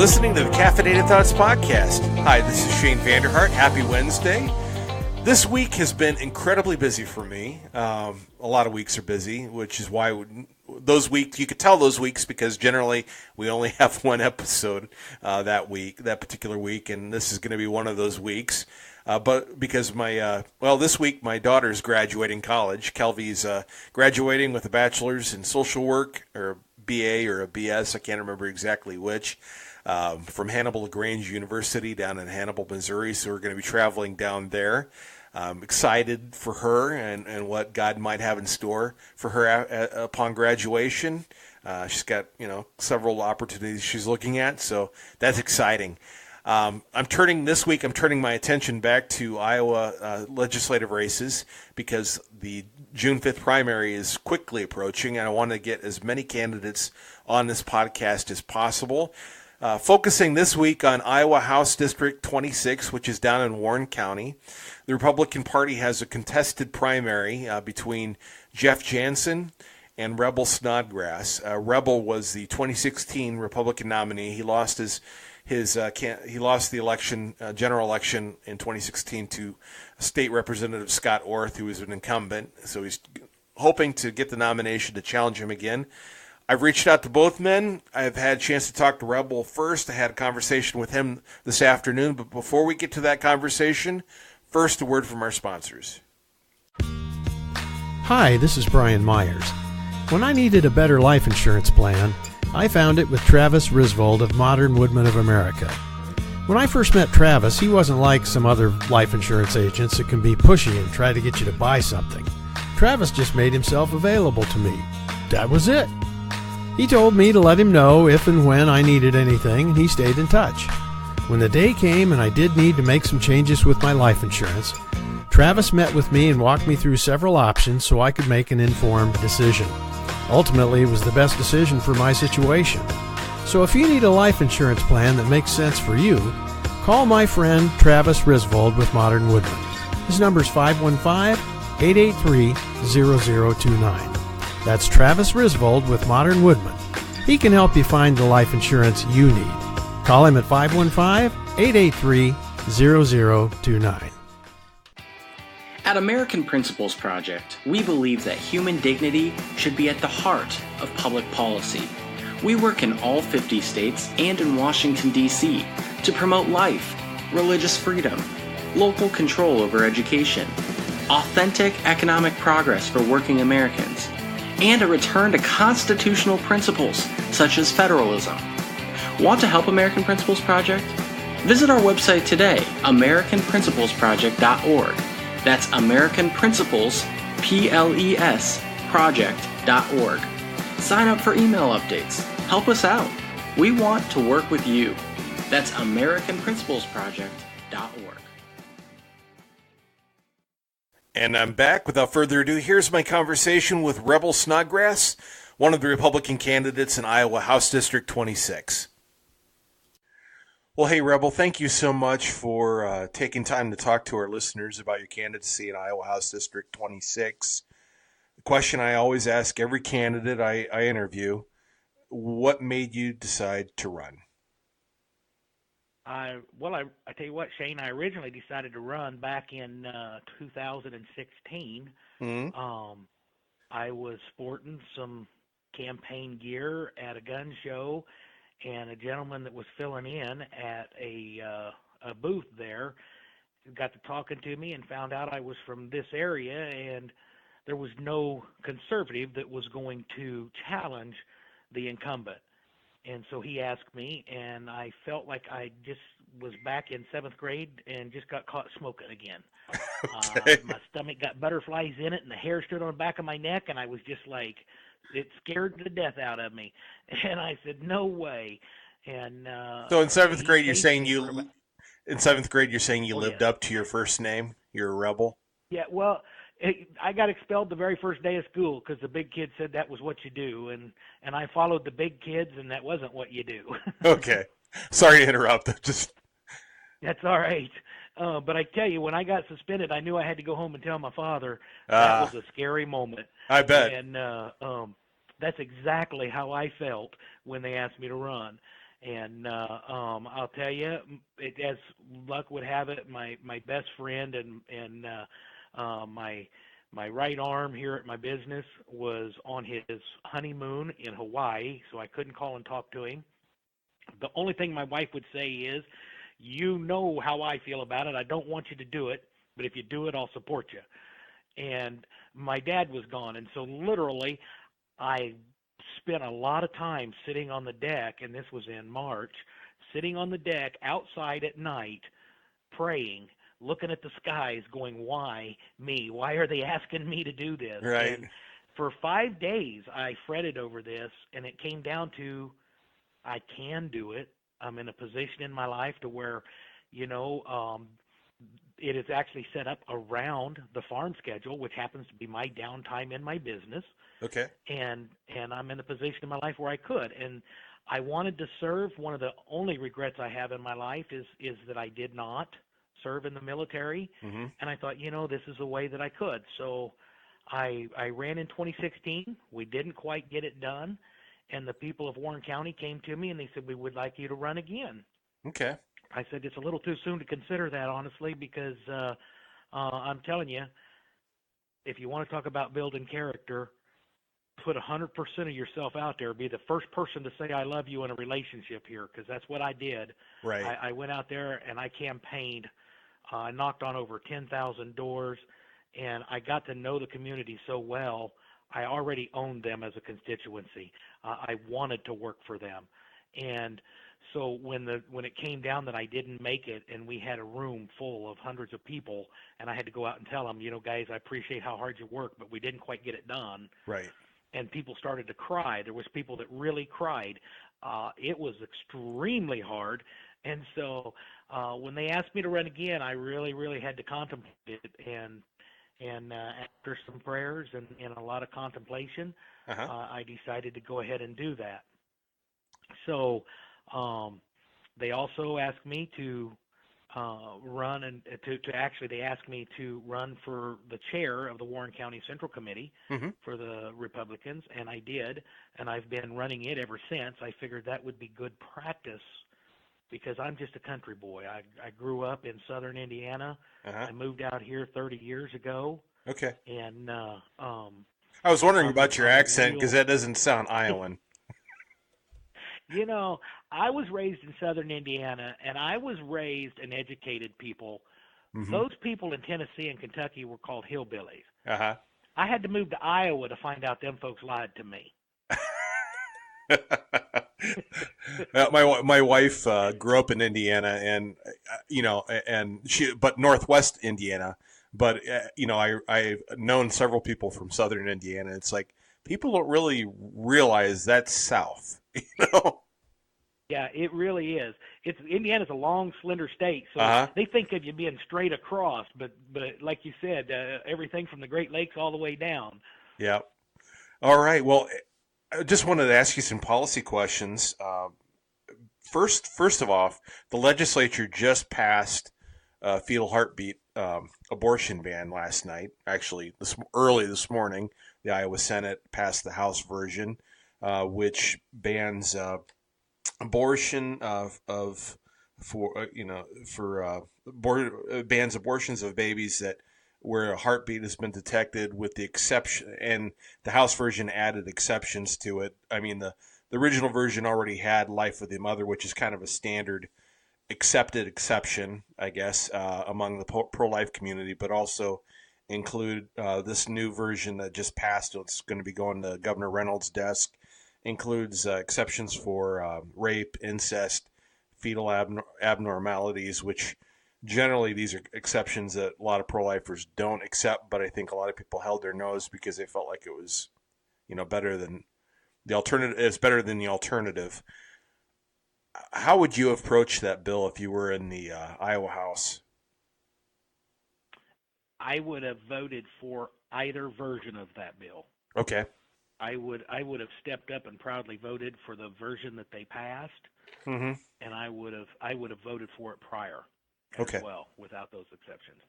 listening to the Caffeinated Thoughts Podcast. Hi, this is Shane Vander Hart. Happy Wednesday. This week has been incredibly busy for me. A lot of weeks are busy, which is why those weeks, you could tell those weeks because generally we only have one episode that particular week, and this is going to be one of those weeks. But because this week my daughter's graduating college. Kelvy's graduating with a bachelor's in social work, or a BA or a BS, I can't remember exactly which, from Hannibal LaGrange University down in Hannibal, Missouri. So we're going to be traveling down there. I'm excited for her and what God might have in store for her upon graduation. She's got, several opportunities she's looking at, so that's exciting. I'm turning my attention back to Iowa legislative races because the June 5th primary is quickly approaching, and I want to get as many candidates on this podcast as possible. Focusing this week on Iowa House District 26, which is down in Warren County. The Republican Party has a contested primary between Jeff Janssen and Rebel Snodgrass. Rebel was the 2016 Republican nominee. He lost he lost the election, general election in 2016 to State Representative Scott Ourth, who was an incumbent. So he's hoping to get the nomination to challenge him again. I've reached out to both men. I've had a chance to talk to Rebel first. I had a conversation with him this afternoon. But before we get to that conversation, first a word from our sponsors. Hi, this is Brian Myers. When I needed a better life insurance plan, I found it with Travis Risvold of Modern Woodmen of America. When I first met Travis, he wasn't like some other life insurance agents that can be pushy and try to get you to buy something. Travis just made himself available to me. That was it. He told me to let him know if and when I needed anything, and he stayed in touch. When the day came and I did need to make some changes with my life insurance, Travis met with me and walked me through several options so I could make an informed decision. Ultimately, it was the best decision for my situation. So if you need a life insurance plan that makes sense for you, call my friend Travis Risvold with Modern Woodmen. His number is 515-883-0029. That's Travis Risvold with Modern Woodmen. He can help you find the life insurance you need. Call him at 515-883-0029. At American Principles Project, we believe that human dignity should be at the heart of public policy. We work in all 50 states and in Washington, D.C. to promote life, religious freedom, local control over education, authentic economic progress for working Americans, and a return to constitutional principles such as federalism. Want to help American Principles Project? Visit our website today, AmericanPrinciplesProject.org. That's American Principles, PLES, project.org. Sign up for email updates. Help us out. We want to work with you. That's AmericanPrinciplesProject.org. And I'm back. Without further ado, here's my conversation with Rebel Snodgrass, one of the Republican candidates in Iowa House District 26. Well, hey, Rebel, thank you so much for taking time to talk to our listeners about your candidacy in Iowa House District 26. The question I always ask every candidate I interview, what made you decide to run? I tell you what, Shane, I originally decided to run back in 2016. Mm-hmm. I was sporting some campaign gear at a gun show, and a gentleman that was filling in at a booth there got to talking to me and found out I was from this area, and there was no conservative that was going to challenge the incumbent. And so he asked me, and I felt like I just was back in 7th grade and just got caught smoking again. Okay. My stomach got butterflies in it, and the hair stood on the back of my neck, and I was just like, it scared the death out of me. And I said, no way. And so in 7th grade, you're saying you lived up to your first name? You're a rebel? Yeah, well, I got expelled the very first day of school because the big kids said that was what you do, and I followed the big kids, and that wasn't what you do. Okay. Sorry to interrupt. That's all right. But I tell you, when I got suspended, I knew I had to go home and tell my father. That was a scary moment. I bet. And that's exactly how I felt when they asked me to run. And I'll tell you, as luck would have it, my best friend and my right arm here at my business was on his honeymoon in Hawaii, so I couldn't call and talk to him. The only thing my wife would say is, you know how I feel about it. I don't want you to do it, but if you do it, I'll support you. And my dad was gone, and so literally I spent a lot of time sitting on the deck, and this was in March, sitting on the deck outside at night, praying, looking at the skies, going, why me? Why are they asking me to do this? Right. And for 5 days, I fretted over this, and it came down to, I can do it. I'm in a position in my life to where, it is actually set up around the farm schedule, which happens to be my downtime in my business. Okay. And I'm in a position in my life where I could. And I wanted to serve. One of the only regrets I have in my life is that I did not serve in the military. Mm-hmm. And I thought, this is a way that I could. So I ran in 2016. We didn't quite get it done. And the people of Warren County came to me and they said, we would like you to run again. Okay. I said, it's a little too soon to consider that, honestly, because I'm telling you, if you want to talk about building character, put 100% of yourself out there. Be the first person to say I love you in a relationship here, because that's what I did. Right. I went out there and I campaigned. I knocked on over 10,000 doors, and I got to know the community so well. I already owned them as a constituency. I wanted to work for them. And so when it came down that I didn't make it, and we had a room full of hundreds of people, and I had to go out and tell them, guys, I appreciate how hard you work, but we didn't quite get it done. Right. And people started to cry. There was people that really cried. It was extremely hard. And so when they asked me to run again, I really, really had to contemplate it. And after some prayers and a lot of contemplation, I decided to go ahead and do that. So they also asked me to run and they asked me to run for the chair of the Warren County Central Committee for the Republicans, and I did, and I've been running it ever since. I figured that would be good practice because I'm just a country boy. I grew up in southern Indiana. I moved out here 30 years ago. Okay. And I was wondering about your accent because that doesn't sound Iowan. I was raised in southern Indiana, and I was raised an educated people. Mm-hmm. Those people in Tennessee and Kentucky were called hillbillies. Uh-huh. I had to move to Iowa to find out them folks lied to me. My wife grew up in Indiana, and but Northwest Indiana. But I've known several people from Southern Indiana. It's like people don't really realize that's South. Yeah, it really is. Indiana's a long, slender state, so they think of you being straight across. But like you said, everything from the Great Lakes all the way down. Yeah. All right. Well, I just wanted to ask you some policy questions. First of all, the legislature just passed fetal heartbeat abortion ban last night. Actually, early this morning, the Iowa Senate passed the House version, which bans abortion bans abortions of babies where a heartbeat has been detected, with the exception, and the House version added exceptions to it. I mean, the original version already had life of the mother, which is kind of a standard accepted exception, I guess, among the pro-life community, but also include this new version that just passed. It's going to be going to Governor Reynolds' desk. Includes exceptions for rape, incest, fetal abnormalities, which generally these are exceptions that a lot of pro-lifers don't accept, but I think a lot of people held their nose because they felt like it was, better than the alternative. It's better than the alternative. How would you approach that bill if you were in the Iowa House? I would have voted for either version of that bill. Okay. I would have stepped up and proudly voted for the version that they passed, and I would have voted for it prior as well, without those exceptions.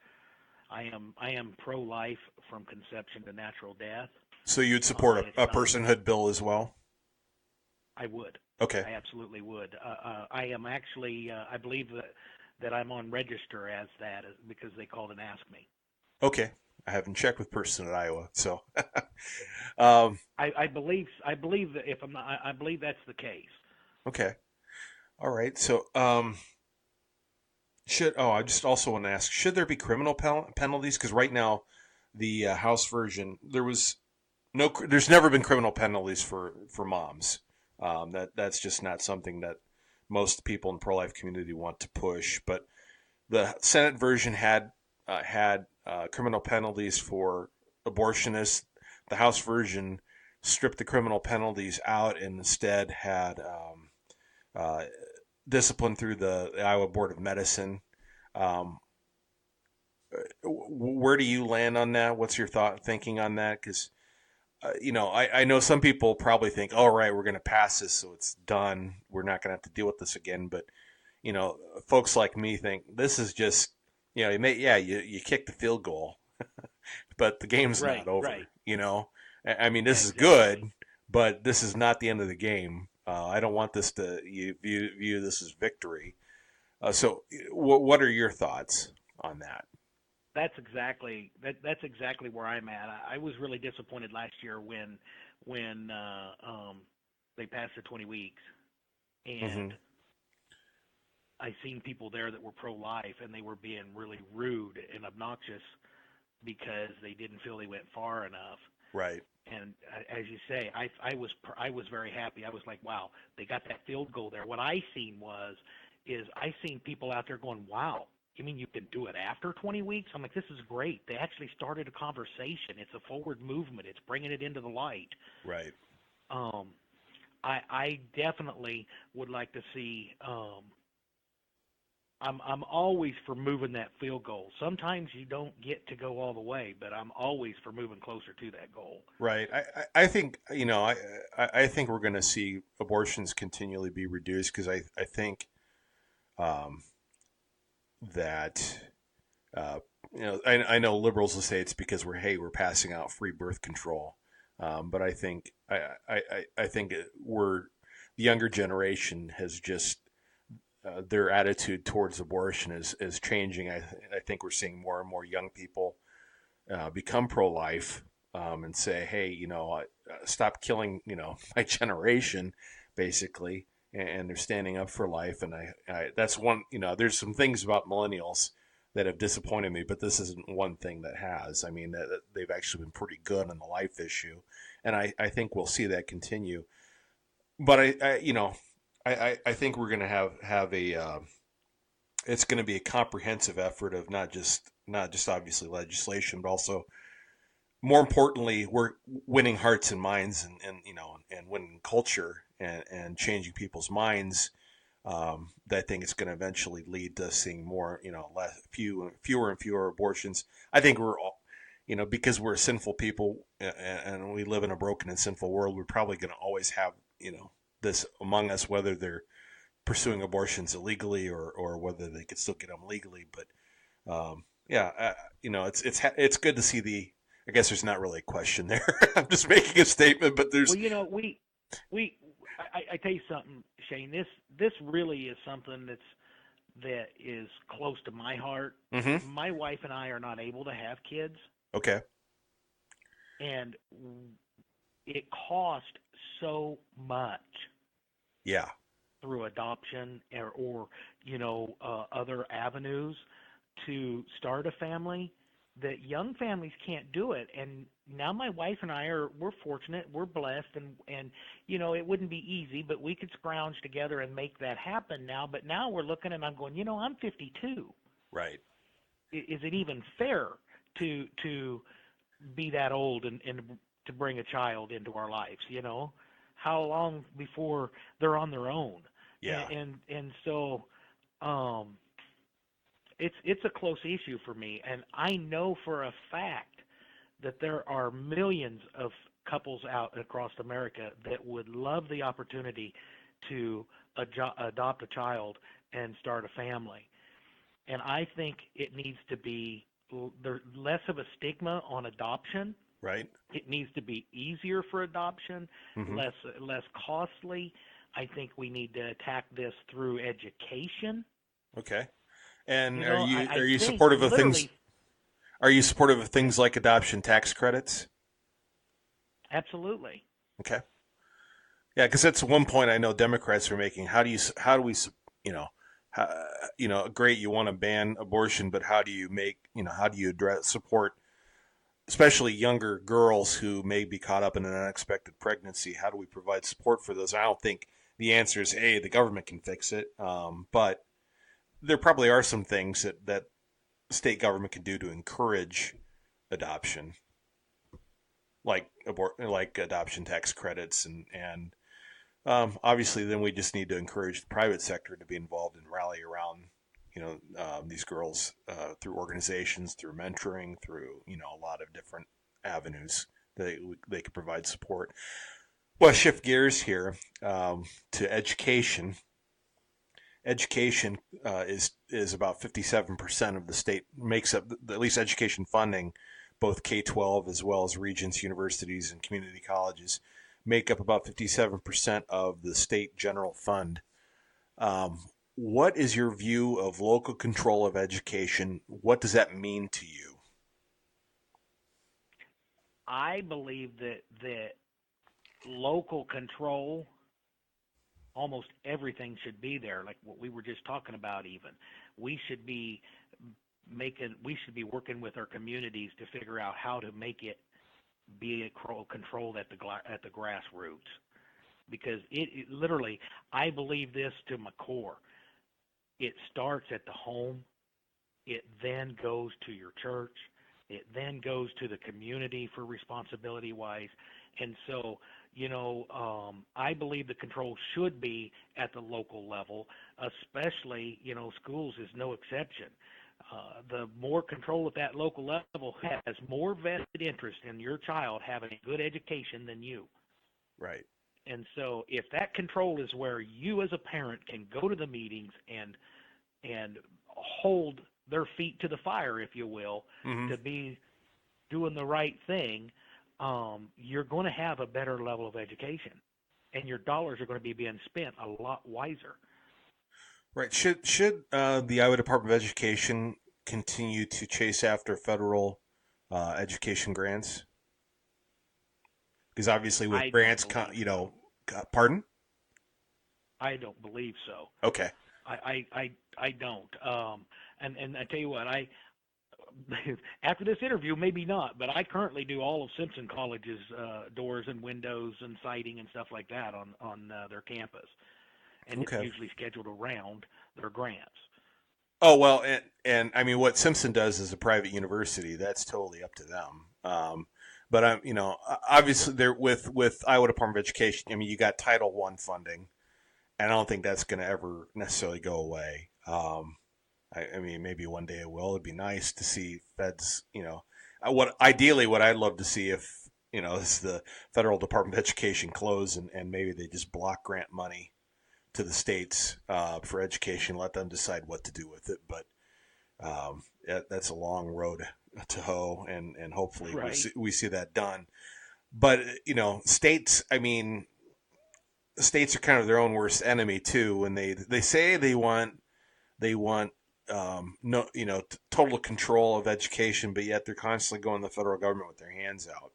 I am pro-life from conception to natural death. So you'd support a personhood bill as well? I would. Okay. I absolutely would. I am actually, I believe that I'm on register as that because they called and asked me. Okay. I haven't checked with person at Iowa, so. I believe that if I'm not, I believe that's the case. Okay. All right. So, I just also want to ask, should there be criminal penalties? Because right now, the House version, there's never been criminal penalties for moms. That's just not something that most people in the pro-life community want to push. But the Senate version had criminal penalties for abortionists. The House version stripped the criminal penalties out and instead had discipline through the Iowa Board of Medicine. Where do you land on that? What's your thinking on that? Because I know some people probably think, all right, we're going to pass this, so it's done. We're not going to have to deal with this again. But folks like me think this is just, you kick the field goal, but the game's not over. Right. I mean, this is good, but this is not the end of the game. I don't want this to view this as victory. So, what are your thoughts on that? That's exactly where I'm at. I was really disappointed last year when they passed the 20 weeks, and I seen people there that were pro-life, and they were being really rude and obnoxious because they didn't feel they went far enough. Right. And as you say, I was very happy. I was like, wow, they got that field goal there. What I seen I seen people out there going, wow, you mean you can do it after 20 weeks? I'm like, this is great. They actually started a conversation. It's a forward movement. It's bringing it into the light. Right. I definitely would like to see. I'm always for moving that field goal. Sometimes you don't get to go all the way, but I'm always for moving closer to that goal. Right. I think I think we're going to see abortions continually be reduced because I think that I know liberals will say it's because we're passing out free birth control, but I think I think the younger generation has just their attitude towards abortion is changing. I think we're seeing more and more young people become pro-life and say, hey, stop killing my generation, basically. And they're standing up for life. And I that's one, there's some things about millennials that have disappointed me, but this isn't one thing that has. I mean, they've actually been pretty good on the life issue. And I think we'll see that continue. But I think we're going to have a, it's going to be a comprehensive effort of not just obviously legislation, but also more importantly, we're winning hearts and minds and winning culture and changing people's minds. That I think it's going to eventually lead to seeing more, fewer and fewer abortions. I think we're all, because we're sinful people and we live in a broken and sinful world, we're probably going to always have, this among us, whether they're pursuing abortions illegally or whether they could still get them legally. But it's good to see I guess there's not really a question there. I'm just making a statement, but there's. Well, I tell you something, Shane. This really is something that is close to my heart. Mm-hmm. My wife and I are not able to have kids. Okay. And it cost so much. Yeah. Through adoption or other avenues to start a family, that young families can't do it. And now my wife and we're fortunate, we're blessed, and it wouldn't be easy, but we could scrounge together and make that happen now. But now we're looking and I'm going, I'm 52. Right. Is it even fair to be that old and to bring a child into our lives? How long before they're on their own? Yeah. And so it's a close issue for me, and I know for a fact that there are millions of couples out across America that would love the opportunity to adopt a child and start a family. And I think it needs to be there's less of a stigma on adoption. Right. It needs to be easier for adoption, mm-hmm. less costly. I think we need to attack this through education. Okay. And You know, are you think supportive of things? literally- Are you supportive of things like adoption tax credits? Absolutely. Okay. Yeah, because that's one point I know Democrats are making. How do we, great, you want to ban abortion, but how do you support, especially younger girls who may be caught up in an unexpected pregnancy? How do we provide support for those? I don't think the answer is, hey, the government can fix it. But there probably are some things that state government can do to encourage adoption, like adoption tax credits, and obviously then we just need to encourage the private sector to be involved and rally around these girls through organizations, through mentoring, through a lot of different avenues that they could provide support. Well, shift gears here to education. Education is about 57% of the state, makes up at least education funding, both K-12 as well as regents, universities, and community colleges, make up about 57% of the state general fund. What is your view of local control of education? What does that mean to you? I believe that local control, almost everything should be there, like what we were just talking about. Even we should be working with our communities to figure out how to make it be controlled at the grassroots, because it literally, I believe this to my core. It starts at the home. It then goes to your church. It then goes to the community for responsibility-wise. And so, I believe the control should be at the local level, especially, schools is no exception. The more control at that local level has more vested interest in your child having a good education than you. Right. And so if that control is where you as a parent can go to the meetings and hold their feet to the fire, if you will, mm-hmm. to be doing the right thing, you're going to have a better level of education, and your dollars are going to be being spent a lot wiser. Right. Should the Iowa Department of Education continue to chase after federal education grants? Because obviously with grants, pardon? I don't believe so. Okay. I don't. And I tell you what, after this interview, maybe not, but I currently do all of Simpson College's doors and windows and siding and stuff like that on their campus. And okay. It's usually scheduled around their grants. Oh, well, and I mean, what Simpson does as a private university, that's totally up to them. But obviously there with Iowa Department of Education, I mean, you got Title I funding, and I don't think that's going to ever necessarily go away. I mean, maybe one day it will. It'd be nice to see feds, what I'd love to see if, is the Federal Department of Education close and maybe they just block grant money to the states for education, let them decide what to do with it. But that's a long road to hoe, and hopefully right. we see that done. But, states, I mean, states are kind of their own worst enemy too. When they say they want total control of education, but yet they're constantly going to the federal government with their hands out.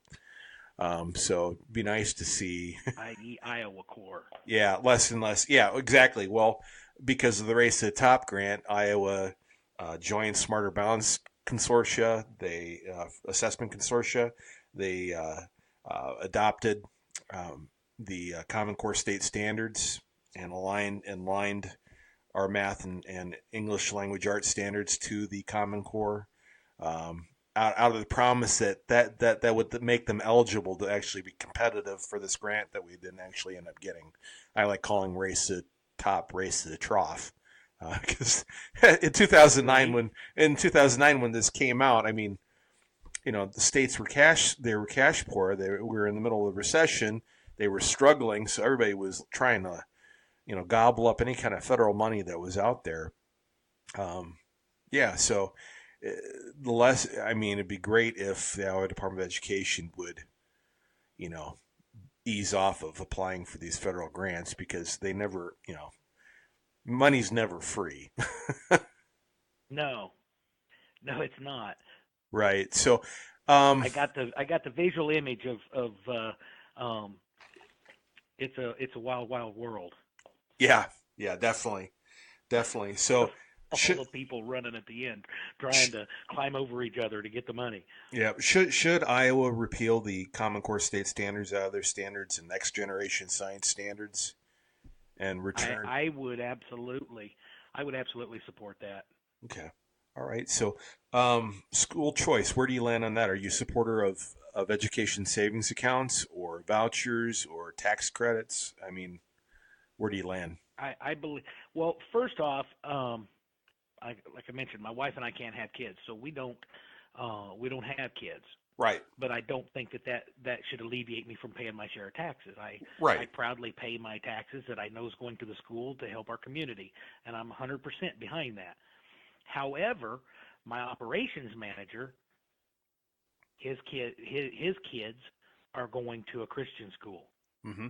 So it'd be nice to see, i.e. Iowa Corps. Yeah, less and less. Yeah, exactly. Well, because of the Race to the Top grant, Iowa joined Smarter Balance Consortia, assessment consortia. They adopted the Common Core state standards and aligned our math and English language arts standards to the Common Core, out of the promise that would make them eligible to actually be competitive for this grant that we didn't actually end up getting. I like calling Race to the Top, Race to the Trough, because in 2009 when this came out, I mean, the states were cash poor. We were in the middle of a recession. They were struggling, so everybody was trying to gobble up any kind of federal money that was out there. So it'd be great if the Iowa Department of Education would, ease off of applying for these federal grants because they never, money's never free. No, it's not. Right. So, I got the visual image of it's a wild, wild world. yeah, definitely. So, All the people running at the end, trying to climb over each other to get the money. yeah, should Iowa repeal the Common Core state standards out of their standards and next generation science standards and return? I would absolutely support that. Okay. All right. So, school choice, where do you land on that? Are you a supporter of education savings accounts or vouchers or tax credits? I mean, where do you land? I believe. Well, first off, like I mentioned, my wife and I can't have kids, so we don't have kids. Right. But I don't think that should alleviate me from paying my share of taxes. I proudly pay my taxes that I know is going to the school to help our community, and I'm 100% behind that. However, my operations manager, his kids are going to a Christian school, mm-hmm.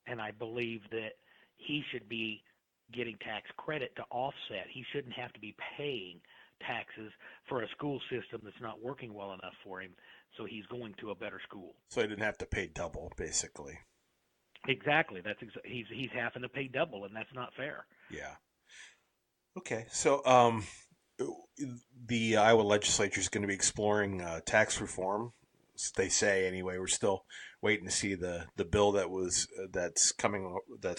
and I believe that he should be getting tax credit to offset. He shouldn't have to be paying taxes for a school system that's not working well enough for him, so he's going to a better school. So he didn't have to pay double, basically. Exactly. He's having to pay double, and that's not fair. Yeah. Okay. So the Iowa legislature is going to be exploring tax reform. They say anyway. We're still waiting to see the bill that's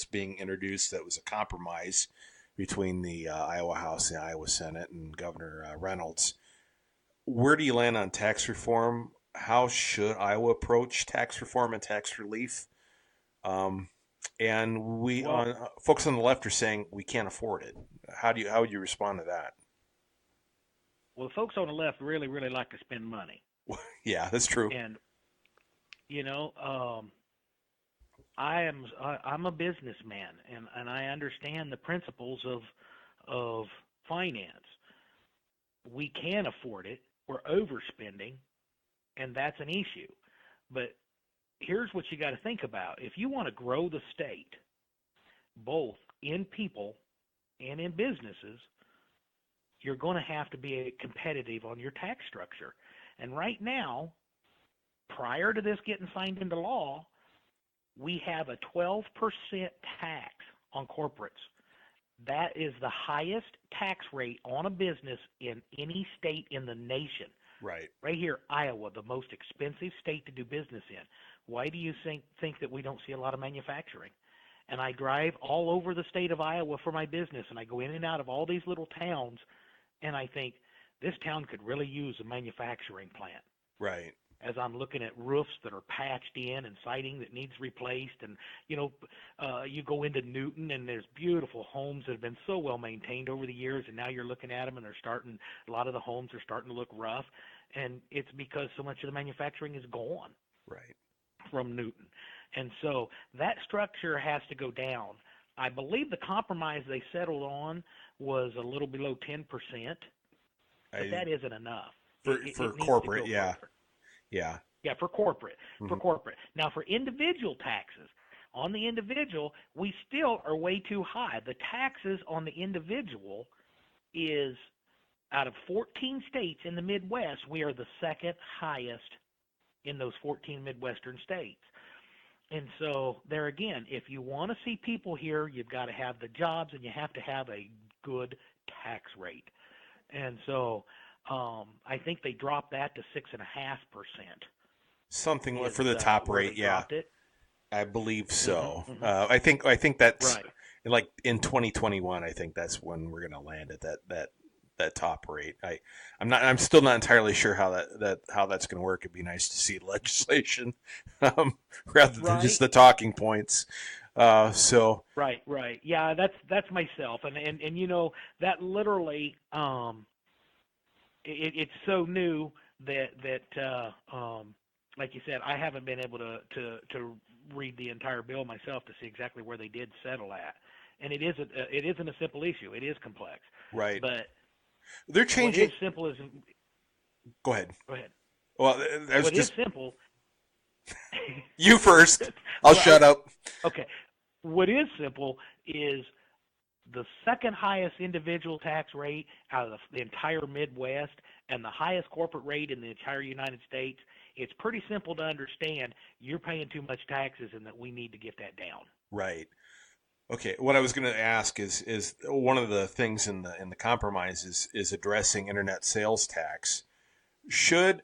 being introduced. That was a compromise between the Iowa House and the Iowa Senate and Governor Reynolds. Where do you land on tax reform? How should Iowa approach tax reform and tax relief? And folks on the left are saying we can't afford it. How would you respond to that? Well, the folks on the left really, really like to spend money. Yeah, that's true. And I'm a businessman, and I understand the principles of finance. We can afford it. We're overspending, and that's an issue. But here's what you got to think about. If you want to grow the state, both in people and in businesses, you're going to have to be competitive on your tax structure. And right now, prior to this getting signed into law, we have a 12% tax on corporates. That is the highest tax rate on a business in any state in the nation. Right. Right here, Iowa, the most expensive state to do business in. Why do you think that we don't see a lot of manufacturing? And I drive all over the state of Iowa for my business, and I go in and out of all these little towns, and I think this town could really use a manufacturing plant. Right. As I'm looking at roofs that are patched in and siding that needs replaced, and you go into Newton and there's beautiful homes that have been so well maintained over the years, and now you're looking at them and a lot of the homes are starting to look rough, and it's because so much of the manufacturing is gone. Right. From Newton. And so that structure has to go down. I believe the compromise they settled on was a little below 10%, but that isn't enough. For corporate, yeah. Further. Yeah. Yeah, for corporate. Mm-hmm. For corporate. Now, for individual taxes, on the individual, we still are way too high. The taxes on the individual is, out of 14 states in the Midwest, we are the second highest in those 14 Midwestern states. And so there again, if you want to see people here, you've got to have the jobs and you have to have a good tax rate. And so I think they dropped that to 6.5%. Something for the top rate, yeah. I believe so. Mm-hmm. I think that's right. Like in 2021. I think that's when we're going to land at that top rate. I'm still not entirely sure how that's going to work. It'd be nice to see legislation rather than just the talking points. Right. Yeah, that's myself, and that literally it's so new that like you said, I haven't been able to read the entire bill myself to see exactly where they did settle at, and it isn't a simple issue. It is complex. Right. But they're changing. What is simple is. Go ahead. Go ahead. Well, What is simple You first. I'll shut up. Okay. What is simple is the second highest individual tax rate out of the entire Midwest and the highest corporate rate in the entire United States. It's pretty simple to understand. You're paying too much taxes and that we need to get that down. Right. Okay. What I was going to ask is one of the things in the compromise is addressing internet sales tax. Should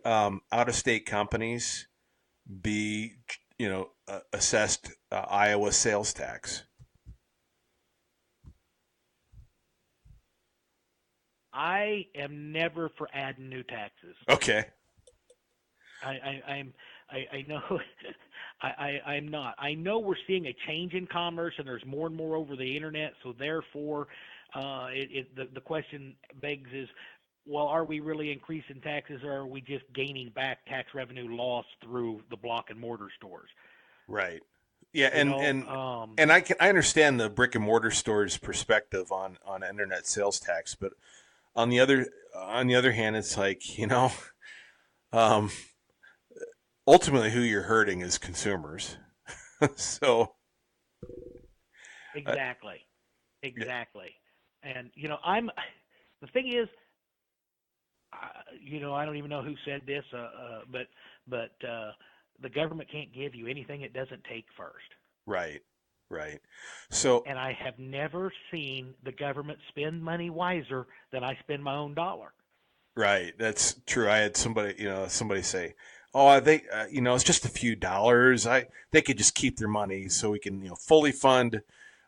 out-of-state companies be, assessed Iowa sales tax? I am never for adding new taxes. Okay. I'm know I'm not. I know we're seeing a change in commerce, and there's more and more over the internet. So therefore, the question begs is, well, are we really increasing taxes, or are we just gaining back tax revenue lost through the block and mortar stores? Right. Yeah, and I understand the brick and mortar stores' perspective on internet sales tax, but on the other hand, it's like, ultimately who you're hurting is consumers. So exactly. And the thing is, I don't even know who said this, but the government can't give you anything it doesn't take first. Right. So, and I have never seen the government spend money wiser than I spend my own dollar. Right. That's true. I had somebody say, "Oh, they, it's just a few dollars. They could just keep their money so we can, fully fund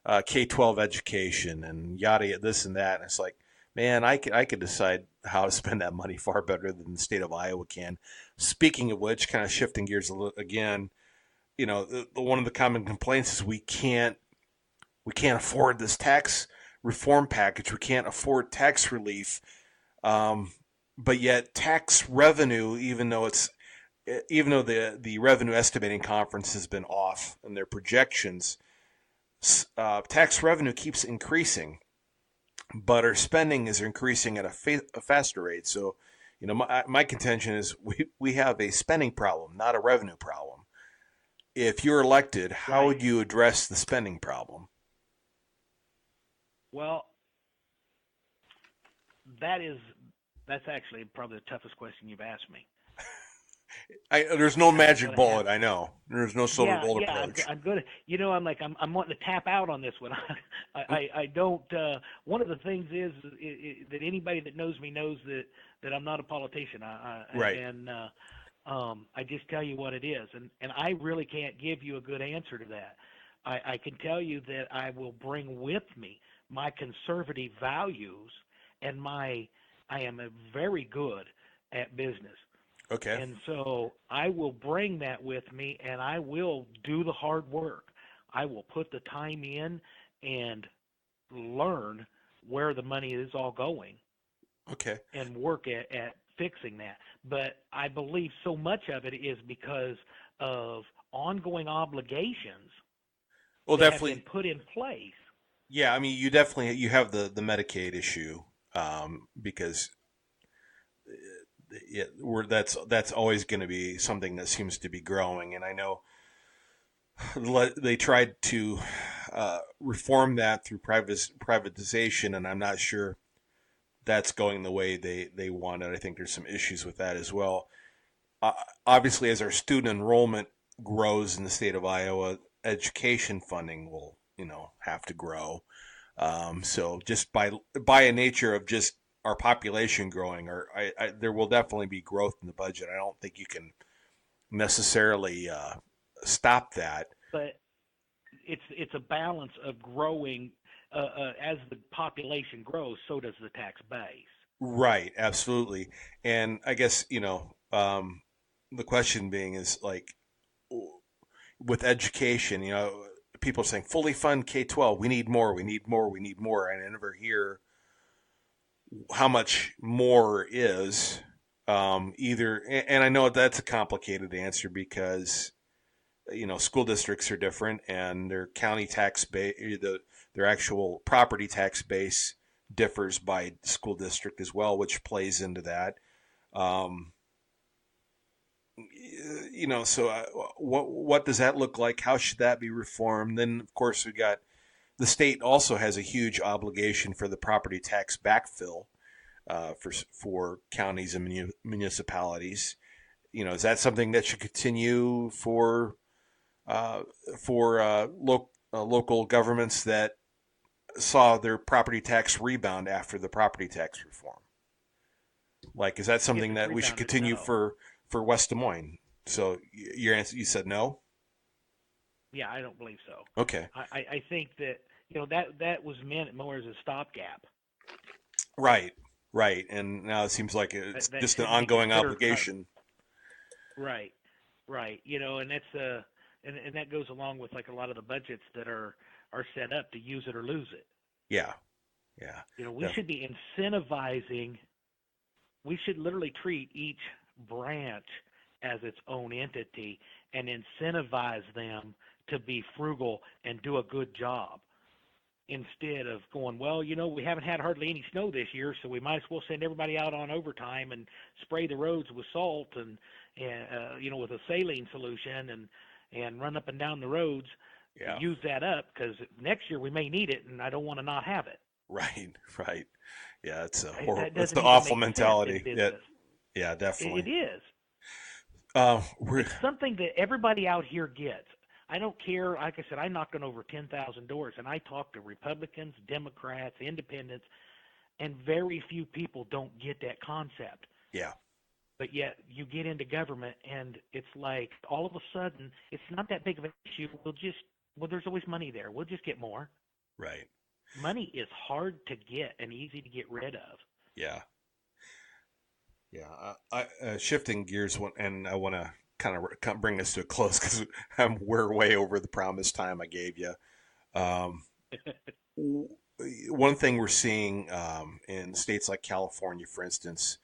K-12 education and yada this and that." And it's like, man, I could decide how to spend that money far better than the state of Iowa can. Speaking of which, kind of shifting gears a little again, one of the common complaints is we can't afford this tax reform package. We can't afford tax relief, but yet tax revenue, even though the revenue estimating conference has been off in their projections, tax revenue keeps increasing. But our spending is increasing at a faster rate. So, my contention is we have a spending problem, not a revenue problem. If you're elected, how would you address the spending problem? Well, that's actually probably the toughest question you've asked me. There's no magic bullet. I know there's no silver bullet approach. I'm good. I'm wanting to tap out on this one. I don't. One of the things is that anybody that knows me knows that I'm not a politician. Right. And I just tell you what it is, and I really can't give you a good answer to that. I can tell you that I will bring with me my conservative values, and I am very good at business. Okay. And so I will bring that with me, and I will do the hard work. I will put the time in and learn where the money is all going. Okay. And work at fixing that. But I believe so much of it is because of ongoing obligations that definitely have been put in place. Yeah, I mean, you have the Medicaid issue because that's always going to be something that seems to be growing, and I know they tried to reform that through privatization, and I'm not sure that's going the way they wanted. I think there's some issues with that as well. Obviously, as our student enrollment grows in the state of Iowa, education funding will have to grow. So just by a nature of just our population growing, there will definitely be growth in the budget. I don't think you can necessarily stop that. But it's a balance of growing. As the population grows, so does the tax base. Right, absolutely. And I guess the question being is like with education, people are saying fully fund K-12. We need more. And I never hear how much more is either. And I know that's a complicated answer because school districts are different and their county tax base, their actual property tax base differs by school district as well, which plays into that. So what does that look like? How should that be reformed? Then, of course, we got the state also has a huge obligation for the property tax backfill for counties and municipalities. Is that something that should continue for local governments that saw their property tax rebound after the property tax reform? Like, is that something that we should continue for West Des Moines? So your answer, you said no? Yeah, I don't believe so. Okay. I think that, that was meant more as a stopgap. Right. And now it seems like it's just an ongoing obligation. Right. And that's and that goes along with like a lot of the budgets that are set up to use it or lose it. Yeah. We should be incentivizing. We should literally treat each branch as its own entity and incentivize them to be frugal and do a good job, instead of going, well, we haven't had hardly any snow this year, so we might as well send everybody out on overtime and spray the roads with salt and with a saline solution and run up and down the roads. Yeah. Use that up because next year we may need it, and I don't want to not have it. Right. Yeah, it's it's the awful mentality. Yeah, definitely. It is. It's something that everybody out here gets. I don't care. Like I said, I knocked on over 10,000 doors, and I talked to Republicans, Democrats, Independents, and very few people don't get that concept. Yeah. But yet you get into government, and it's like all of a sudden it's not that big of an issue. There's always money there. We'll just get more. Right. Money is hard to get and easy to get rid of. Yeah. Shifting gears, and I want to kind of bring us to a close because we're way over the promised time I gave you. One thing we're seeing in states like California, for instance,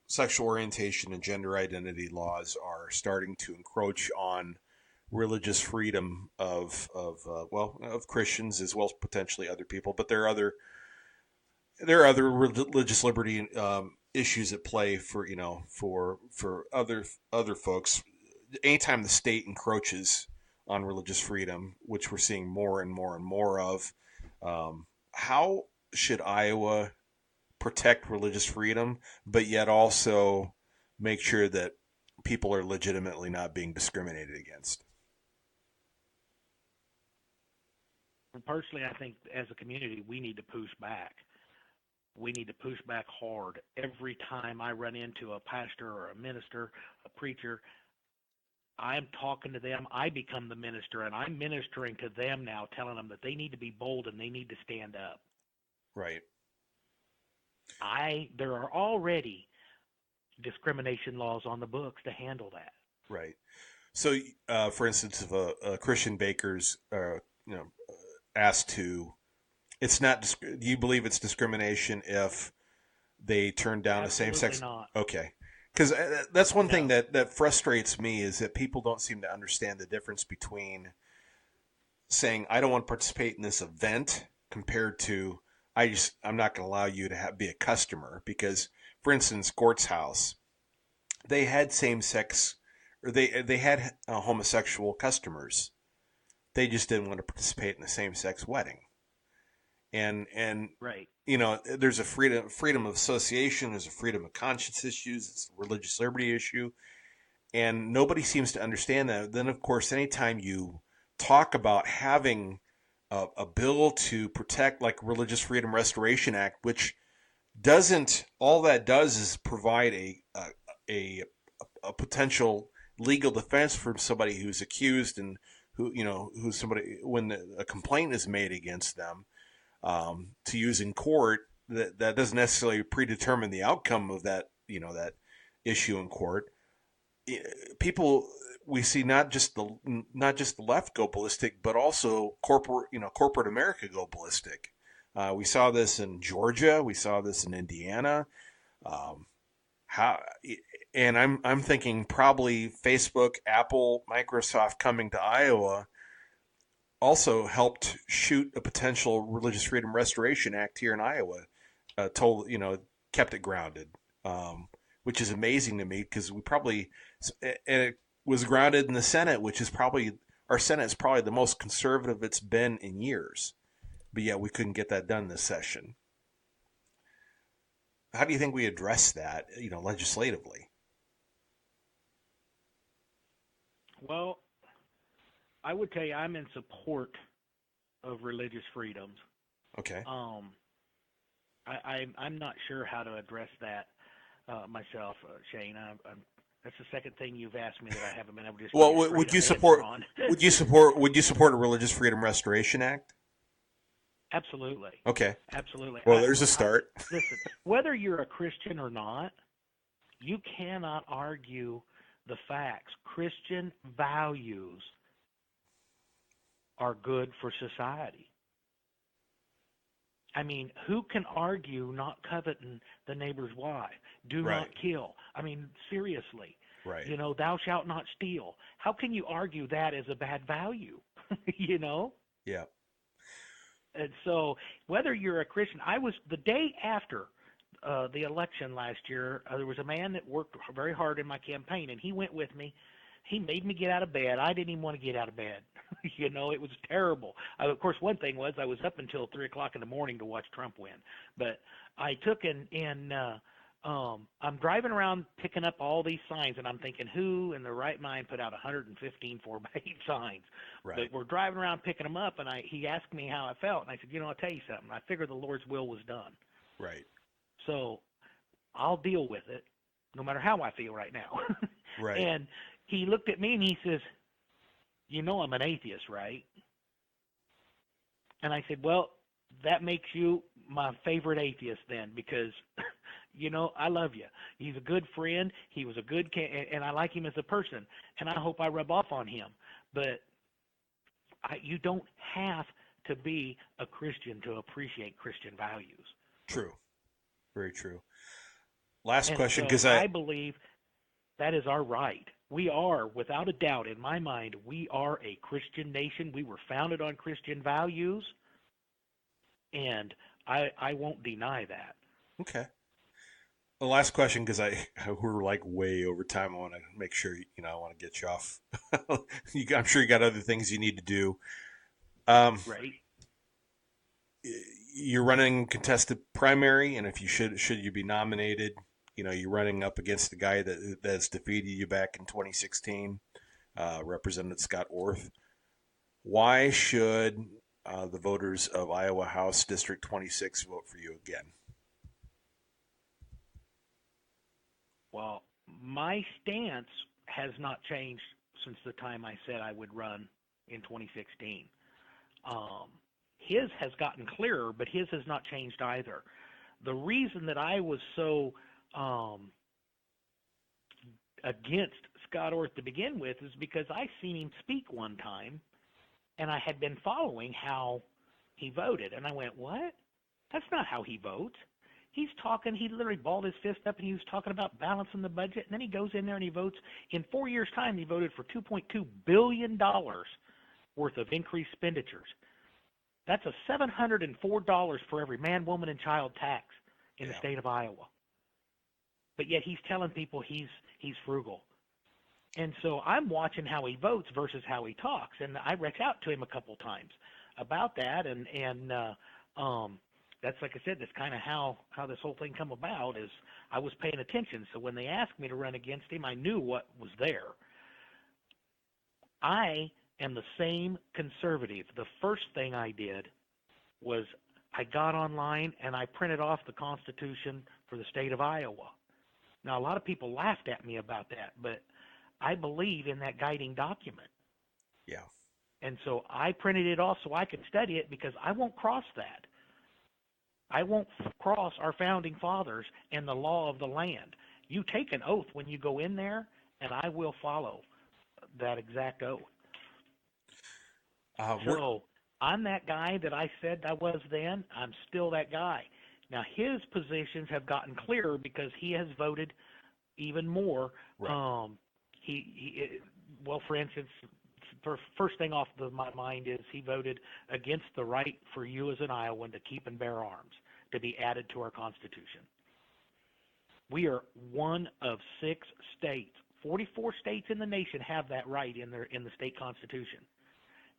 sexual orientation and gender identity laws are starting to encroach on religious freedom of Christians as well as potentially other people, but there are other religious liberty issues at play for other folks. Anytime the state encroaches on religious freedom, which we're seeing more and more and more of, how should Iowa protect religious freedom, but yet also make sure that people are legitimately not being discriminated against? Personally, I think as a community, we need to push back. We need to push back hard. Every time I run into a pastor or a minister, a preacher, I'm talking to them. I become the minister, and I'm ministering to them now, telling them that they need to be bold and they need to stand up. Right. There are already discrimination laws on the books to handle that. Right. So, for instance, if a Christian baker's, asked to, it's not. Do you believe it's discrimination if they turn down a same-sex? Not. Okay. Because that's one thing that frustrates me is that people don't seem to understand the difference between saying I don't want to participate in this event compared to I'm not going to allow you to be a customer. Because, for instance, Gort's House, they had same-sex, or they had homosexual customers. They just didn't want to participate in a same-sex wedding. And right. There's a freedom of association, there's a freedom of conscience issues, it's a religious liberty issue, and nobody seems to understand that. Then, of course, anytime you talk about having a bill to protect, like Religious Freedom Restoration Act, which all that does is provide a potential legal defense for somebody who's accused and who's somebody when a complaint is made against them. To use in court, that doesn't necessarily predetermine the outcome of that issue in court. People, we see not just the left go ballistic, but also corporate America go ballistic. We saw this in Georgia, we saw this in Indiana. And I'm thinking probably Facebook, Apple, Microsoft coming to Iowa also helped shoot a potential Religious Freedom Restoration Act here in Iowa. Kept it grounded, which is amazing to me because and it was grounded in the Senate, which is probably, our Senate is probably the most conservative it's been in years. But yet we couldn't get that done this session. How do you think we address that, legislatively? Well, I would tell you I'm in support of religious freedoms. Okay. I'm not sure how to address that myself, Shane. That's the second thing you've asked me that I haven't been able to. Well, would you support a Religious Freedom Restoration Act? Absolutely. Okay. Absolutely. Well, there's a start. Listen, whether you're a Christian or not, you cannot argue the facts. Christian values are good for society. I mean, who can argue not coveting the neighbor's wife? Do Right. not kill. I mean, seriously. Right. Thou shalt not steal. How can you argue that as a bad value? Yeah. And so whether you're a Christian, the day after the election last year, there was a man that worked very hard in my campaign, and he went with me. He made me get out of bed. I didn't even want to get out of bed. It was terrible. Of course, one thing was I was up until 3 o'clock in the morning to watch Trump win. But I took I'm driving around picking up all these signs, and I'm thinking, who in their right mind put out 115 4x8 signs? Right. But we're driving around picking them up, and he asked me how I felt, and I said, I'll tell you something. I figured the Lord's will was done. Right. So I'll deal with it, no matter how I feel right now. Right. And he looked at me and he says, I'm an atheist, right? And I said, well, that makes you my favorite atheist then, because, I love you. He's a good friend. He was a good and I like him as a person, and I hope I rub off on him. But you don't have to be a Christian to appreciate Christian values. True. Very true. Last question, so because I believe that is our right. We are, without a doubt, in my mind, we are a Christian nation. We were founded on Christian values, and I won't deny that. Okay. The last question, because we're like way over time. I want to make sure, I want to get you off. I'm sure you got other things you need to do. Right. You're running contested primary, and if you should you be nominated, you're running up against the guy that's defeated you back in 2016, Representative Scott Ourth. Why should the voters of Iowa House District 26 vote for you again? Well, my stance has not changed since the time I said I would run in 2016. His has gotten clearer, but his has not changed either. The reason that I was so against Scott Ourth to begin with is because I seen him speak one time, and I had been following how he voted, and I went, what? That's not how he votes. He literally balled his fist up, and he was talking about balancing the budget, and then he goes in there and he votes. In 4 years' time, he voted for $2.2 billion worth of increased expenditures. That's a $704 for every man, woman, and child tax in the state of Iowa. But yet he's telling people he's frugal. And so I'm watching how he votes versus how he talks. And I reached out to him a couple times about that. And that's, like I said, that's kind of how this whole thing come about, is I was paying attention. So when they asked me to run against him, I knew what was there. I am the same conservative. The first thing I did was I got online and I printed off the Constitution for the state of Iowa. Now, a lot of people laughed at me about that, but I believe in that guiding document. Yeah. And so I printed it off so I could study it, because I won't cross that. I won't cross our founding fathers and the law of the land. You take an oath when you go in there, and I will follow that exact oath. So I'm that guy that I said I was then. I'm still that guy. Now, his positions have gotten clearer because he has voted even more. Right. Well, for instance, first thing off my mind is he voted against the right for you as an Iowan to keep and bear arms, to be added to our Constitution. We are one of 6 states. 44 states in the nation have that right in the state constitution.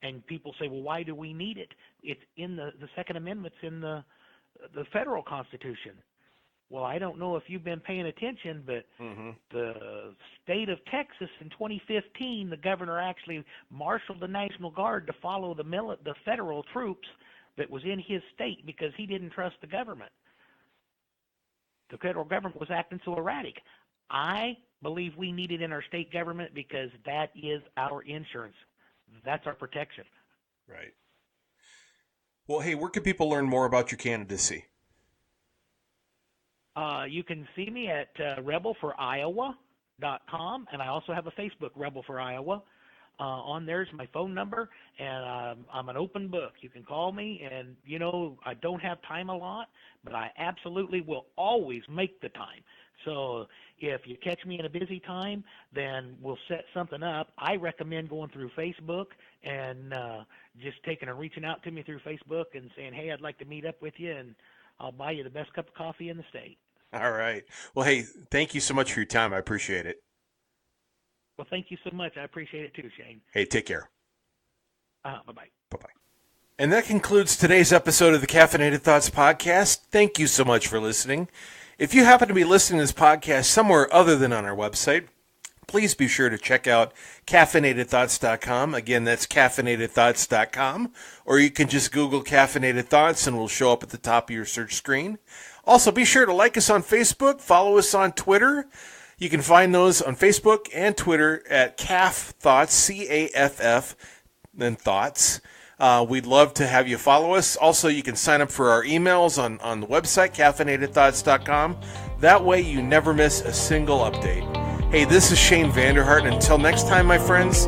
And people say, well, why do we need it? It's in the Second Amendment's in the federal constitution. Well, I don't know if you've been paying attention, but the state of Texas in 2015, the governor actually marshaled the National Guard to follow the federal troops that was in his state because he didn't trust the government. The federal government was acting so erratic. I believe we need it in our state government because that is our insurance. That's our protection. Right. Well, hey, where can people learn more about your candidacy? You can see me at rebelforiowa.com, and I also have a Facebook, Rebel for Iowa. On there's my phone number, and I'm an open book. You can call me, and, I don't have time a lot, but I absolutely will always make the time. So if you catch me in a busy time, then we'll set something up. I recommend going through Facebook and just reaching out to me through Facebook and saying, hey, I'd like to meet up with you, and I'll buy you the best cup of coffee in the state. All right. Well, hey, thank you so much for your time. I appreciate it. Well, thank you so much. I appreciate it too, Shane. Hey, take care. Bye-bye. Bye-bye. And that concludes today's episode of the Caffeinated Thoughts Podcast. Thank you so much for listening. If you happen to be listening to this podcast somewhere other than on our website, please be sure to check out caffeinatedthoughts.com. Again, that's caffeinatedthoughts.com. Or you can just Google Caffeinated Thoughts and we'll show up at the top of your search screen. Also, be sure to like us on Facebook, follow us on Twitter. You can find those on Facebook and Twitter at CAFF Thoughts, C-A-F-F, then Thoughts. We'd love to have you follow us. Also, you can sign up for our emails on the website, caffeinatedthoughts.com. That way you never miss a single update. Hey, this is Shane Vander Hart, and until next time, my friends,